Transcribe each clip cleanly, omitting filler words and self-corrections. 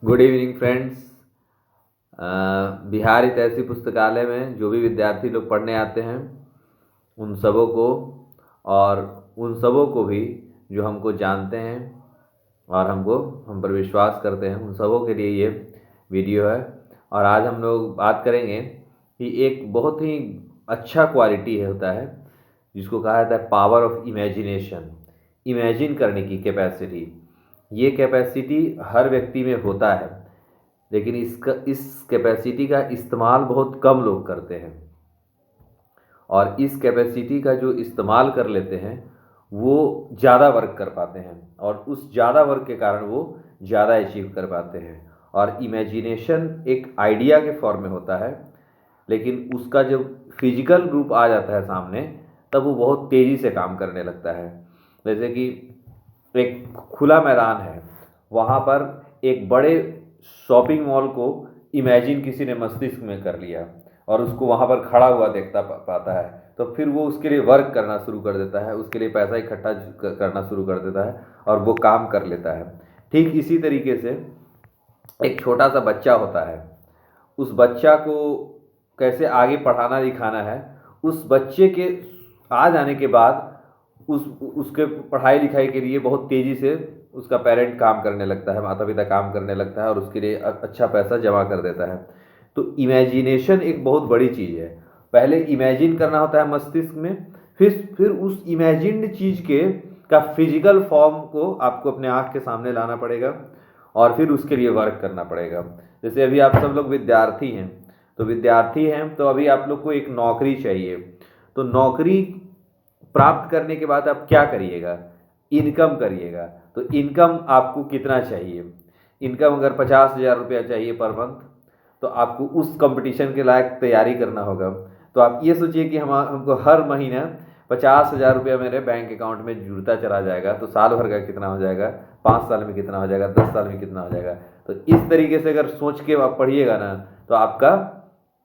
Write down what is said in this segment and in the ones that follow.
Good evening friends. Bihar ऐसी पुस्तकालय में जो भी विद्यार्थी लोग पढ़ने आते हैं उन सबों को और उन सबों को भी जो हमको जानते हैं और हम पर विश्वास करते हैं, उन सबों के लिए ये वीडियो है। और आज हम लोग बात करेंगे कि एक बहुत ही अच्छा क्वालिटी होता है जिसको कहा जाता है पावर ऑफ इमेजिनेशन। इमेजिन करने की कैपेसिटी, ये कैपेसिटी हर व्यक्ति में होता है, लेकिन इस कैपेसिटी का इस्तेमाल बहुत कम लोग करते हैं। और इस कैपेसिटी का जो इस्तेमाल कर लेते हैं वो ज़्यादा वर्क कर पाते हैं और उस ज़्यादा वर्क के कारण वो ज़्यादा अचीव कर पाते हैं। और इमेजिनेशन एक आइडिया के फॉर्म में होता है, लेकिन उसका जब फिजिकल रूप आ जाता है सामने तब वो बहुत तेज़ी से काम करने लगता है। जैसे कि एक खुला मैदान है, वहाँ पर एक बड़े शॉपिंग मॉल को इमेजिन किसी ने मस्तिष्क में कर लिया और उसको वहाँ पर खड़ा हुआ देखता पाता है, तो फिर वो उसके लिए वर्क करना शुरू कर देता है, उसके लिए पैसा इकट्ठा करना शुरू कर देता है और वो काम कर लेता है। ठीक इसी तरीके से एक छोटा सा बच्चा होता है, उस बच्चा को कैसे आगे पढ़ाना लिखाना है, उस बच्चे के आ जाने के बाद उसके पढ़ाई लिखाई के लिए बहुत तेज़ी से उसका पेरेंट काम करने लगता है, माता पिता काम करने लगता है और उसके लिए अच्छा पैसा जमा कर देता है। तो इमेजिनेशन एक बहुत बड़ी चीज़ है। पहले इमेजिन करना होता है मस्तिष्क में, फिर उस इमेजिन्ड चीज़ के का फिजिकल फॉर्म को आपको अपने आँख के सामने लाना पड़ेगा और फिर उसके लिए वर्क करना पड़ेगा। जैसे अभी आप सब लोग विद्यार्थी हैं तो अभी आप लोग को एक नौकरी चाहिए। तो नौकरी प्राप्त करने के बाद आप क्या करिएगा? इनकम करिएगा। तो इनकम आपको कितना चाहिए? इनकम अगर 50,000 रुपया चाहिए पर मंथ, तो आपको उस कंपटीशन के लायक तैयारी करना होगा। तो आप ये सोचिए कि हमको हर महीना 50,000 रुपया मेरे बैंक अकाउंट में जुड़ता चला जाएगा, तो साल भर का कितना हो जाएगा, 5 साल में कितना हो जाएगा, 10 साल में कितना हो जाएगा। तो इस तरीके से अगर सोच के आप पढ़िएगा ना, तो आपका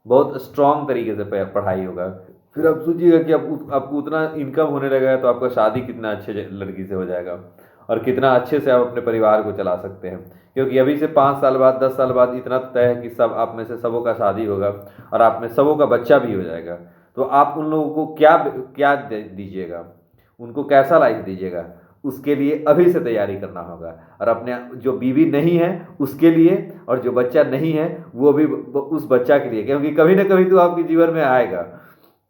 बहुत स्ट्रांग तरीके से पढ़ाई होगा। फिर आप सोचिएगा कि आपको उतना इनकम होने लगा तो आपका शादी कितना अच्छे लड़की से हो जाएगा और कितना अच्छे से आप अपने परिवार को चला सकते हैं। क्योंकि अभी से 5 साल बाद, 10 साल बाद इतना तय है कि सब आप में से सबों का शादी होगा और आप में सबों का बच्चा भी हो जाएगा। तो आप उन लोगों को क्या क्या दीजिएगा, उनको कैसा लाइफ दीजिएगा, उसके लिए अभी से तैयारी करना होगा। और अपने जो बीवी नहीं है उसके लिए, और जो बच्चा नहीं है वो भी उस बच्चा के लिए, क्योंकि कभी ना कभी तो आपके जीवन में आएगा।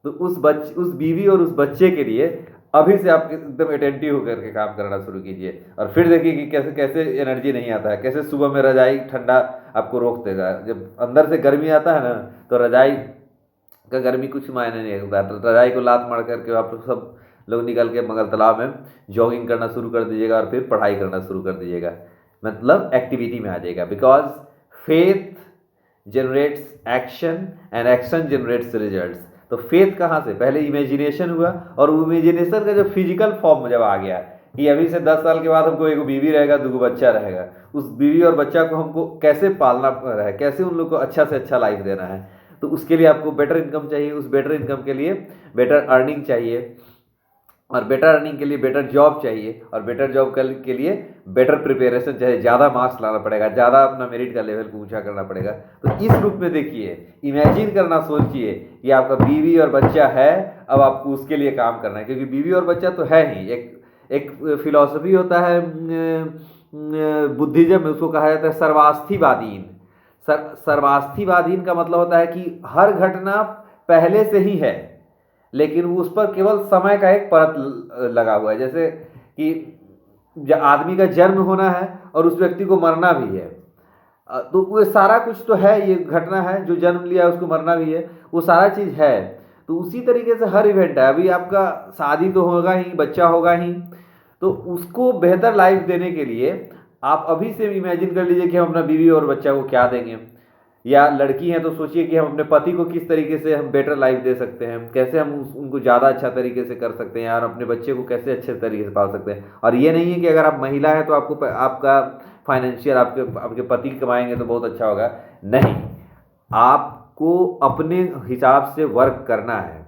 तो उस बीवी और उस बच्चे के लिए अभी से आप एकदम अटेंटिव होकर के काम करना शुरू कीजिए। और फिर देखिए कि कैसे कैसे एनर्जी नहीं आता है, कैसे सुबह में रजाई ठंडा आपको रोक देगा। जब अंदर से गर्मी आता है ना, तो रजाई का गर्मी कुछ मायने नहीं रखता। तो रजाई को लात मार करके आप सब लोग निकल के मगर तालाब में जॉगिंग करना शुरू कर दीजिएगा और फिर पढ़ाई करना शुरू कर दीजिएगा, मतलब एक्टिविटी में आ जाएगा। Because faith generates action and action generates results. तो फेथ कहाँ से? पहले इमेजिनेशन हुआ और इमेजिनेशन का जो फिजिकल फॉर्म जब आ गया कि अभी से 10 साल के बाद हमको एक बीवी रहेगा, 2 बच्चा रहेगा, उस बीवी और बच्चा को हमको कैसे पालना है, कैसे उन लोग को अच्छा से अच्छा लाइफ देना है, तो उसके लिए आपको बेटर इनकम चाहिए। उस बेटर इनकम के लिए बेटर अर्निंग चाहिए और बेटर अर्निंग के लिए बेटर जॉब चाहिए और बेटर जॉब के लिए बेटर प्रिपरेशन चाहिए। ज़्यादा मार्क्स लाना पड़ेगा, ज़्यादा अपना मेरिट का लेवल को ऊंचा करना पड़ेगा। तो इस रूप में देखिए, इमेजिन करना, सोचिए कि आपका बीवी और बच्चा है, अब आपको उसके लिए काम करना है। क्योंकि बीवी और बच्चा तो है ही। एक फिलॉसफी होता है बुद्धिज्म में, उसको कहा जाता है सर्वास्थिवादीन। सर्वास्थिवादीन का मतलब होता है कि हर घटना पहले से ही है, लेकिन उस पर केवल समय का एक परत लगा हुआ है। जैसे कि आदमी का जन्म होना है और उस व्यक्ति को मरना भी है, तो वो सारा कुछ तो है, ये घटना है, जो जन्म लिया उसको मरना भी है, वो सारा चीज़ है। तो उसी तरीके से हर इवेंट है। अभी आपका शादी तो होगा ही, बच्चा होगा ही, तो उसको बेहतर लाइफ देने के लिए आप अभी से इमेजिन कर लीजिए कि हम अपना बीवी और बच्चा को क्या देंगे। या लड़की हैं तो सोचिए कि हम अपने पति को किस तरीके से हम बेटर लाइफ दे सकते हैं, कैसे हम उनको ज़्यादा अच्छा तरीके से कर सकते हैं और अपने बच्चे को कैसे अच्छे तरीके से पाल सकते हैं। और ये नहीं है कि अगर आप महिला हैं तो आपका फाइनेंशियल आपके पति कमाएंगे तो बहुत अच्छा होगा। नहीं, आपको अपने हिसाब से वर्क करना है।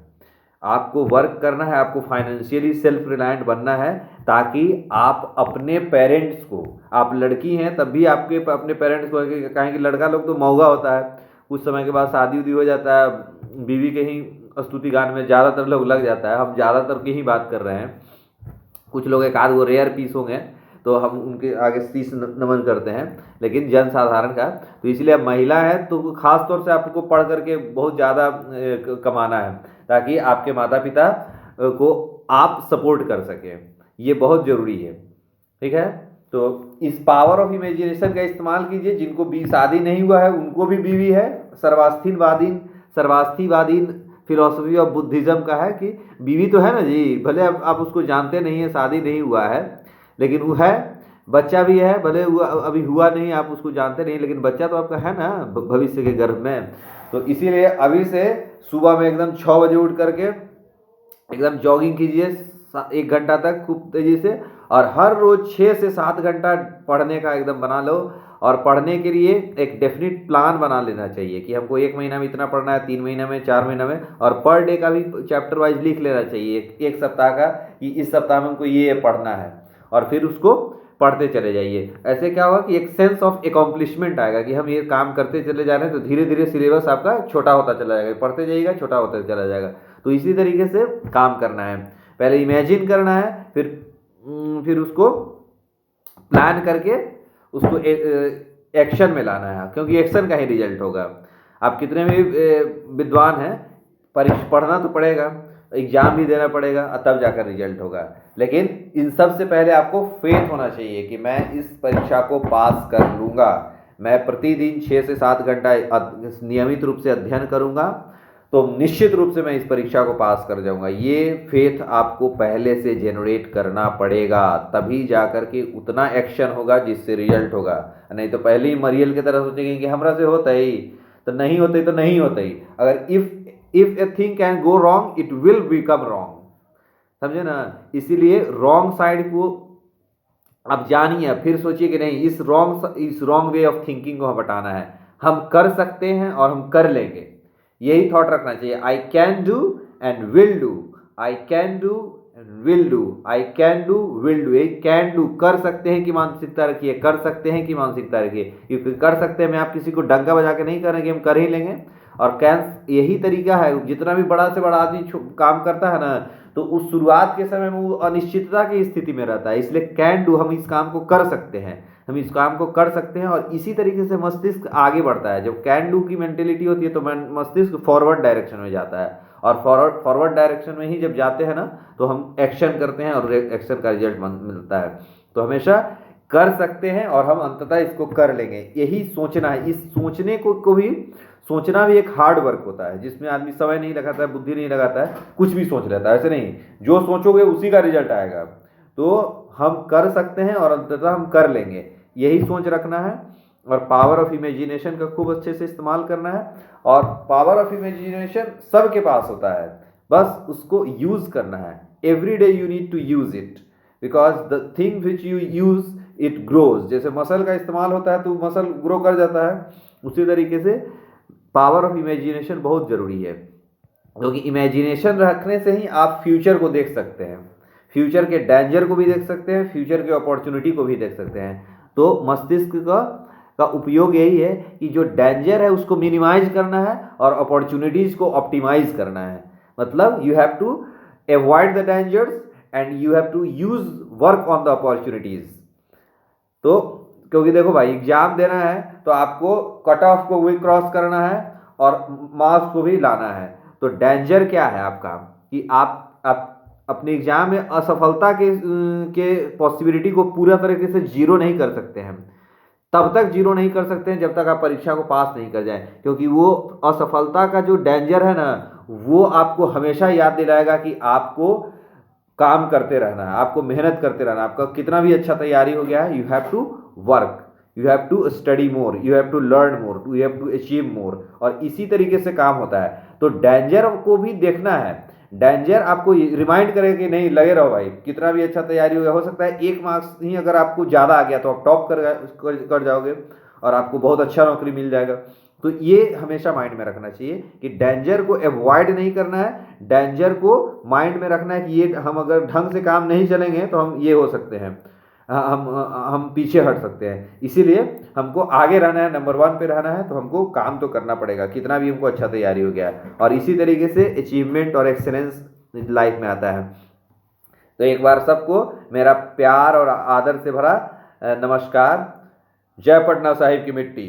आपको वर्क करना है, आपको फाइनेंशियली सेल्फ रिलायंट बनना है, ताकि आप अपने पेरेंट्स को, आप लड़की हैं तब भी आपके अपने पेरेंट्स को कहेंगे, लड़का लोग तो मौगा होता है, कुछ समय के बाद शादी उदी हो जाता है, बीवी के ही स्तुति गान में ज़्यादातर लोग लग जाता है। हम ज़्यादातर की ही बात कर रहे हैं, कुछ लोग एक आध वो रेयर पीस होंगे तो हम उनके आगे शीश नमन करते हैं, लेकिन जन साधारण का, तो इसलिए अब महिला है तो खास तौर से आपको पढ़ करके बहुत ज़्यादा कमाना है, ताकि आपके माता पिता को आप सपोर्ट कर सकें, ये बहुत ज़रूरी है। ठीक है, तो इस पावर ऑफ इमेजिनेशन का इस्तेमाल कीजिए। जिनको भी शादी नहीं हुआ है उनको भी बीवी है। सर्वास्थिवादीन फिलॉसफी ऑफ बुद्धिज्म का है कि बीवी तो है ना जी, भले आप उसको जानते नहीं है, शादी नहीं हुआ है, लेकिन वो है, बच्चा भी है, भले हुआ अभी हुआ नहीं, आप उसको जानते नहीं, लेकिन बच्चा तो आपका है ना भविष्य के गर्भ में। तो इसीलिए अभी से सुबह में एकदम 6 बजे उठ करके एकदम जॉगिंग कीजिए 1 घंटा तक खूब तेज़ी से, और हर रोज़ 6 से 7 घंटा पढ़ने का एकदम बना लो। और पढ़ने के लिए एक डेफिनेट प्लान बना लेना चाहिए कि हमको 1 महीना में इतना पढ़ना है, 3 महीना में, 4 महीना में, और पर डे का भी चैप्टर वाइज लिख लेना चाहिए एक सप्ताह का, कि इस सप्ताह में हमको ये पढ़ना है, और फिर उसको पढ़ते चले जाइए। ऐसे क्या होगा कि एक सेंस ऑफ एकम्प्लिशमेंट आएगा कि हम ये काम करते चले जा रहे हैं, तो धीरे धीरे सिलेबस आपका छोटा होता चला जाएगा, पढ़ते जाइएगा छोटा होता चला जाएगा। तो इसी तरीके से काम करना है, पहले इमेजिन करना है, फिर उसको प्लान करके उसको एक्शन में लाना है, क्योंकि एक्शन का ही रिजल्ट होगा। आप कितने भी विद्वान हैं, परीक्षा पढ़ना तो पड़ेगा, एग्जाम भी देना पड़ेगा, तब जाकर रिजल्ट होगा। लेकिन इन सब से पहले आपको फेथ होना चाहिए कि मैं इस परीक्षा को पास कर लूँगा, मैं प्रतिदिन 6 से 7 घंटा नियमित रूप से अध्ययन करूँगा, तो निश्चित रूप से मैं इस परीक्षा को पास कर जाऊंगा। ये फेथ आपको पहले से जनरेट करना पड़ेगा, तभी जाकर के उतना एक्शन होगा जिससे रिजल्ट होगा। नहीं तो पहले ही मरियल की तरह सोचेंगे कि हमरा से होता ही, तो नहीं होते तो नहीं होता ही। अगर if a thing can go wrong it will become wrong, समझे ना। इसीलिए रॉन्ग साइड को आप जानिए, फिर सोचिए कि नहीं, इस रॉन्ग वे ऑफ थिंकिंग को हटाना है। हम कर सकते हैं और हम कर लेंगे, यही थॉट रखना चाहिए। I can do and will do, I can do and will do, I can do will do. यही कैन डू, कर सकते हैं की मानसिकता रखिए, कर सकते हैं की मानसिकता रखिए, क्योंकि कर सकते हैं में आप किसी को डंका बजा के नहीं करेंगे, हम कर ही लेंगे। और कैन, यही तरीका है, जितना भी बड़ा से बड़ा आदमी काम करता है ना, तो उस शुरुआत के समय में वो अनिश्चितता की स्थिति में रहता है। इसलिए कैन डू, हम इस काम को कर सकते हैं, हम इस काम को कर सकते हैं। और इसी तरीके से मस्तिष्क आगे बढ़ता है। जब कैन डू की मेंटेलिटी होती है तो मस्तिष्क फॉरवर्ड डायरेक्शन में जाता है, और फॉरवर्ड डायरेक्शन में ही जब जाते हैं ना, तो हम एक्शन करते हैं और एक्शन का रिजल्ट मिलता है। तो हमेशा कर सकते हैं और हम अंततः इसको कर लेंगे, यही सोचना है। इस सोचने को भी, सोचना भी एक हार्ड वर्क होता है, जिसमें आदमी समय नहीं लगाता है, बुद्धि नहीं लगाता है, कुछ भी सोच लेता है। ऐसे नहीं, जो सोचोगे उसी का रिजल्ट आएगा। तो हम कर सकते हैं और अंततः हम कर लेंगे, यही सोच रखना है। और पावर ऑफ इमेजिनेशन का खूब अच्छे से इस्तेमाल करना है। और पावर ऑफ इमेजिनेशन सबके पास होता है, बस उसको यूज़ करना है। Every day you need to use it, because the thing which you use it grows. जैसे मसल का इस्तेमाल होता है तो मसल ग्रो कर जाता है, उसी तरीके से पावर ऑफ इमेजिनेशन बहुत ज़रूरी है, क्योंकि इमेजिनेशन रखने से ही आप फ्यूचर को देख सकते हैं, फ्यूचर के डेंजर को भी देख सकते हैं, फ्यूचर के अपॉर्चुनिटी को भी देख सकते हैं। तो मस्तिष्क का उपयोग यही है कि जो डेंजर है उसको मिनिमाइज करना है और अपॉर्चुनिटीज़ को ऑप्टिमाइज करना है। मतलब you have to avoid the dangers and you have to use work on the opportunities. तो क्योंकि देखो भाई, एग्जाम देना है तो आपको कट ऑफ को भी क्रॉस करना है और मार्क्स को भी लाना है। तो डेंजर क्या है आपका कि आप अपने एग्जाम में असफलता के पॉसिबिलिटी को पूरा तरीके से जीरो नहीं कर सकते हैं। तब तक जीरो नहीं कर सकते हैं जब तक आप परीक्षा को पास नहीं कर जाएं, क्योंकि वो असफलता का जो डेंजर है ना, वो आपको हमेशा याद दिलाएगा कि आपको काम करते रहना है, आपको मेहनत करते रहना है। आपका कितना भी अच्छा तैयारी हो गया है, you have to work, you have to study more, you have to learn more, you have to achieve more. और इसी तरीके से काम होता है। तो डेंजर को भी देखना है, डेंजर आपको रिमाइंड करेगा कि नहीं, लगे रहो भाई, कितना भी अच्छा तैयारी हो गया, हो सकता है 1 मार्क्स ही अगर आपको ज़्यादा आ गया तो आप टॉप कर जाओगे और आपको बहुत अच्छा नौकरी मिल जाएगा। तो ये हमेशा माइंड में रखना चाहिए कि डेंजर को अवॉइड नहीं करना है, डेंजर को माइंड में रखना है कि ये हम अगर ढंग से काम नहीं चलेंगे तो हम ये हो सकते हैं, हम पीछे हट सकते हैं। इसीलिए हमको आगे रहना है, नंबर 1 पे रहना है, तो हमको काम तो करना पड़ेगा, कितना भी हमको अच्छा तैयारी हो गया है। और इसी तरीके से अचीवमेंट और एक्सेलेंस लाइफ में आता है। तो एक बार सबको मेरा प्यार और आदर से भरा नमस्कार। जय पटना साहिब की मिट्टी।